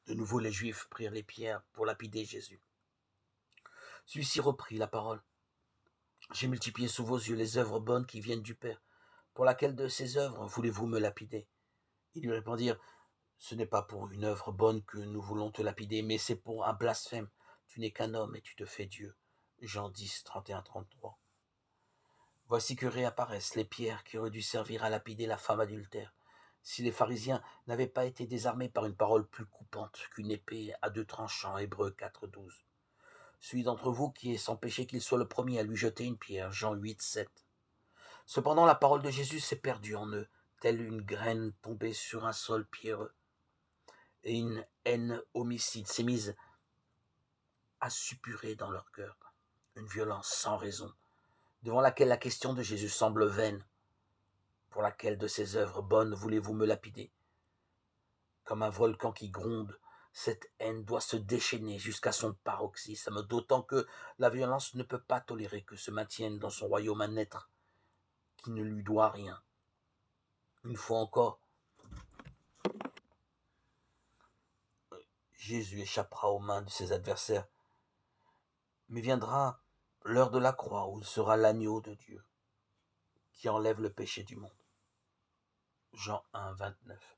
De nouveau, les Juifs prirent les pierres pour lapider Jésus. Celui-ci reprit la parole. J'ai multiplié sous vos yeux les œuvres bonnes qui viennent du Père. Pour laquelle de ces œuvres voulez-vous me lapider? Ils lui répondirent, ce n'est pas pour une œuvre bonne que nous voulons te lapider, mais c'est pour un blasphème. Tu n'es qu'un homme et tu te fais Dieu. Jean 10, 31-33. Voici que réapparaissent les pierres qui auraient dû servir à lapider la femme adultère. Si les pharisiens n'avaient pas été désarmés par une parole plus coupante qu'une épée à deux tranchants, Hébreux 4, 12. Celui d'entre vous qui est sans péché, qu'il soit le premier à lui jeter une pierre, Jean 8, 7. Cependant, la parole de Jésus s'est perdue en eux, telle une graine tombée sur un sol pierreux. Et une haine homicide s'est mise à suppurer dans leur cœur, une violence sans raison, devant laquelle la question de Jésus semble vaine. Pour laquelle de ces œuvres bonnes voulez-vous me lapider? Comme un volcan qui gronde, cette haine doit se déchaîner jusqu'à son paroxysme, d'autant que la violence ne peut pas tolérer que se maintienne dans son royaume un être qui ne lui doit rien. Une fois encore, Jésus échappera aux mains de ses adversaires, mais viendra l'heure de la croix où il sera l'agneau de Dieu qui enlève le péché du monde. Jean 1, 29.